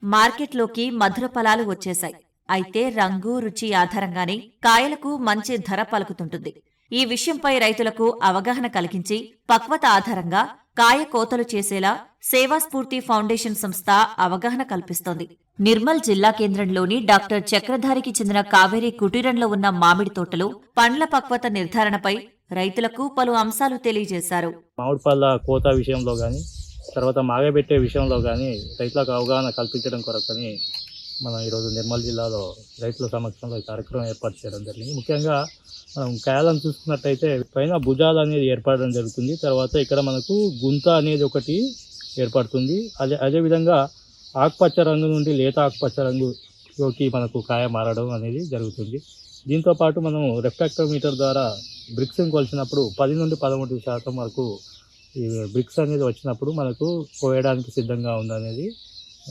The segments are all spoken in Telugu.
మార్కెట్లోకి మధుర ఫలాలు వచ్చేశాయి. అయితే రంగు, రుచి ఆధారంగానే కాయలకు మంచి ధర పలుకుతుంటుంది. ఈ విషయంపై రైతులకు అవగాహన కలిగించి పక్వత ఆధారంగా కాయ కోతలు చేసేలా సేవాస్ఫూర్తి ఫౌండేషన్ సంస్థ అవగాహన కల్పిస్తోంది. నిర్మల్ జిల్లా కేంద్రంలోని డాక్టర్ చక్రధారికి చెందిన కావేరీ కుటీరంలో ఉన్న మామిడి తోటలో పండ్ల పక్వత నిర్ధారణపై రైతులకు పలు అంశాలు తెలియజేశారు. మామిడి పళ్ళ కోత విషయంలో కానీ, తర్వాత మాగబెట్టే విషయంలో కానీ రైతులకు అవగాహన కల్పించడం కొరకని మనం ఈరోజు నిర్మల్ జిల్లాలో రైతుల సమక్షంలో ఈ కార్యక్రమం ఏర్పాటు చేయడం జరిగింది. ముఖ్యంగా మనం కాయలను చూసుకున్నట్టయితే పైన భుజాలు అనేది ఏర్పడడం జరుగుతుంది. తర్వాత ఇక్కడ మనకు గుంత అనేది ఒకటి ఏర్పడుతుంది. అదేవిధంగా ఆకుపచ్చ రంగు నుండి లేత ఆకుపచ్చ రంగులోకి మనకు కాయ మారడం అనేది జరుగుతుంది. దీంతోపాటు మనం రిఫ్రాక్టోమీటర్ ద్వారా బ్రిక్స్ని కొలిచినప్పుడు 10 నుండి 13% వరకు ఈ బ్రిక్స్ అనేది వచ్చినప్పుడు మనకు కోయడానికి సిద్ధంగా ఉందనేది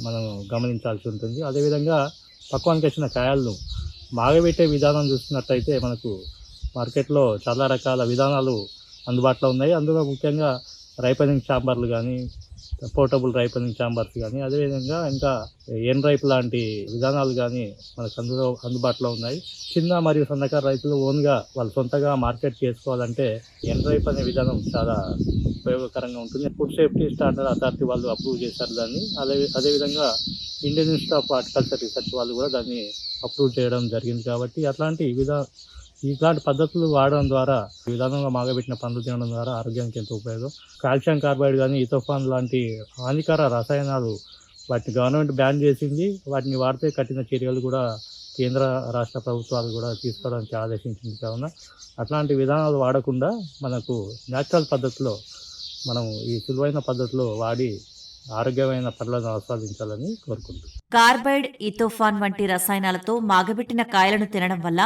మనం గమనించాల్సి ఉంటుంది. అదేవిధంగా పక్వానికి వచ్చిన కాయలను మాగబెట్టే విధానం చూస్తున్నట్టయితే మనకు మార్కెట్లో చాలా రకాల విధానాలు అందుబాటులో ఉన్నాయి. అందులో ముఖ్యంగా రైపనింగ్ ఛాంబర్లు కానీ, పోర్టబుల్ రైపనింగ్ ఛాంబర్స్ కానీ, అదేవిధంగా ఇంకా ఎన్ రైప్ లాంటి విధానాలు కానీ మనకు అందుబాటులో ఉన్నాయి. చిన్న మరియు సన్నకారు రైతులు ఓన్గా వాళ్ళు సొంతగా మార్కెట్ చేసుకోవాలంటే ఎన్ రైప్ అనే విధానం చాలా ఉపయోగకరంగా ఉంటుంది. ఫుడ్ సేఫ్టీ స్టాండర్డ్ అథారిటీ వాళ్ళు అప్రూవ్ చేశారు దాన్ని. అదేవిధంగా Indian institute of horticulture research వాళ్ళు కూడా దాన్ని అప్రూవ్ చేయడం జరిగింది. కాబట్టి ఇట్లాంటి పద్ధతులు వాడడం ద్వారా ఈ విధానంగా మాగబెట్టిన పండ్లు తినడం ద్వారా ఆరోగ్యానికి ఎంతో ఉపయోగం. కాల్షియం కార్బైడ్ కానీ, ఇథోఫాన్ లాంటి హానికర రసాయనాలు వాటిని గవర్నమెంట్ బ్యాన్ చేసింది. వాటిని వాడితే కఠిన చర్యలు కూడా కేంద్ర రాష్ట్ర ప్రభుత్వాలు కూడా తీసుకోవడానికి ఆదేశించింది. కావున అట్లాంటి విధానాలు వాడకుండా మనకు న్యాచురల్ పద్ధతిలో మనం ఈ సులువైన పద్ధతిలో వాడి ఆరోగ్యమైన పండ్లను ఆస్వాదించాలని కోరుకుంటున్నాం. కార్బైడ్, ఇథోఫాన్ వంటి రసాయనాలతో మాగబెట్టిన కాయలను తినడం వల్ల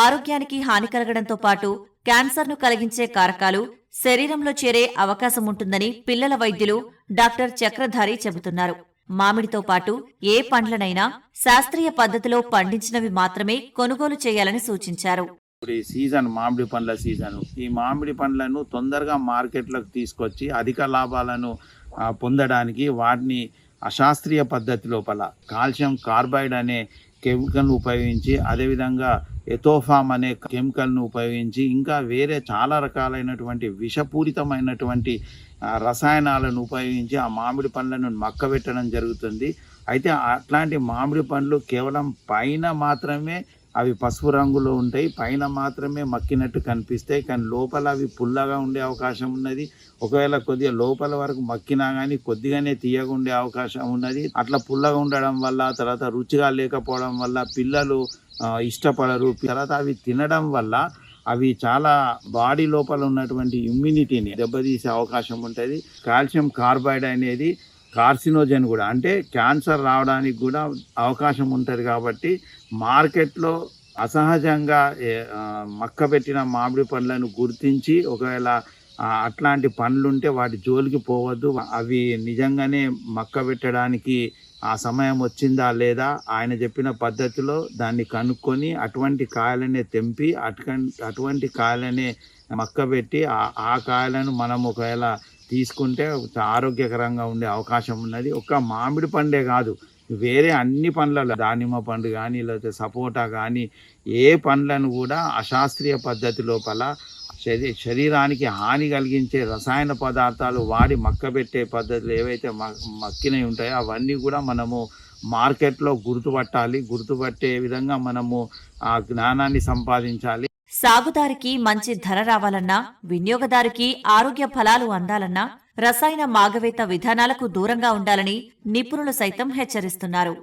ఆరోగ్యానికి హాని కలగడంతో పాటు క్యాన్సర్ను కలిగించే కారకాలు శరీరంలో చేరే అవకాశం ఉంటుందని పిల్లల వైద్యులు డాక్టర్ చక్రధారి చెబుతున్నారు. మామిడితో పాటు ఏ పండ్లనైనా శాస్త్రీయ పద్ధతిలో పండించినవి మాత్రమే కొనుగోలు చేయాలని సూచించారు. ఇప్పుడు ఈ సీజన్ మామిడి పండ్ల సీజన్. ఈ మామిడి పండ్లను తొందరగా మార్కెట్లోకి తీసుకొచ్చి అధిక లాభాలను పొందడానికి వాటిని అశాస్త్రీయ పద్ధతి లోపల కాల్షియం కార్బైడ్ అనే కెమికల్ను ఉపయోగించి, అదేవిధంగా ఎథోఫామ్ అనే కెమికల్ను ఉపయోగించి, ఇంకా వేరే చాలా రకాలైనటువంటి విషపూరితమైనటువంటి రసాయనాలను ఉపయోగించి ఆ మామిడి పండ్లను మక్కబెట్టడం జరుగుతుంది. అయితే అట్లాంటి మామిడి పండ్లు కేవలం పైన మాత్రమే అవి పసుపు రంగులో ఉంటాయి, పైన మాత్రమే మక్కినట్టు కనిపిస్తాయి. కానీ లోపల అవి పుల్లగా ఉండే అవకాశం ఉన్నది. ఒకవేళ కొద్దిగా లోపల వరకు మక్కినా కానీ కొద్దిగానే తీయగా ఉండే అవకాశం ఉన్నది. అట్లా పుల్లగా ఉండడం వల్ల, తర్వాత రుచిగా లేకపోవడం వల్ల పిల్లలు ఇష్టపడరు. తర్వాత అవి తినడం వల్ల అవి చాలా బాడీ లోపల ఉన్నటువంటి ఇమ్యూనిటీని దెబ్బతీసే అవకాశం ఉంటుంది. కాల్షియం కార్బైడ్ అనేది కార్సినోజన్ కూడా, అంటే క్యాన్సర్ రావడానికి కూడా అవకాశం ఉంటుంది. కాబట్టి మార్కెట్లో అసహజంగా మక్కబెట్టిన మామిడి పండ్లను గుర్తించి ఒకవేళ అట్లాంటి పండ్లుంటే వాటి జోలికి పోవద్దు. అవి నిజంగానే మక్కబెట్టడానికి ఆ సమయం వచ్చిందా లేదా ఆయన చెప్పిన పద్ధతిలో దాన్ని కనుక్కొని అటువంటి కాయలనే తెంపి అటువంటి కాయలనే మక్కబెట్టి ఆ కాయలను మనం ఒకవేళ తీసుకుంటే ఆరోగ్యకరంగా ఉండే అవకాశం ఉన్నది. ఒక్క మామిడి పండే కాదు, వేరే అన్ని పండ్లలో దానిమ్మ పండు కానీ, లేకపోతే సపోటా కానీ, ఏ పండ్లను కూడా అశాస్త్రీయ పద్ధతి లోపల శరీరానికి హాని కలిగించే రసాయన పదార్థాలు వాడి మక్కబెట్టే పద్ధతులు ఏవైతే మక్కినవి ఉంటాయో అవన్నీ కూడా మనము మార్కెట్లో గుర్తుపట్టే విధంగా మనము ఆ జ్ఞానాన్ని సంపాదించాలి. సాగుదారికి మంచి ధర రావాలన్నా, వినియోగదారుకి ఆరోగ్య ఫలాలు అందాలన్నా రసాయన మాగవేత విధానాలకు దూరంగా ఉండాలని నిపుణులు సైతం హెచ్చరిస్తున్నారు.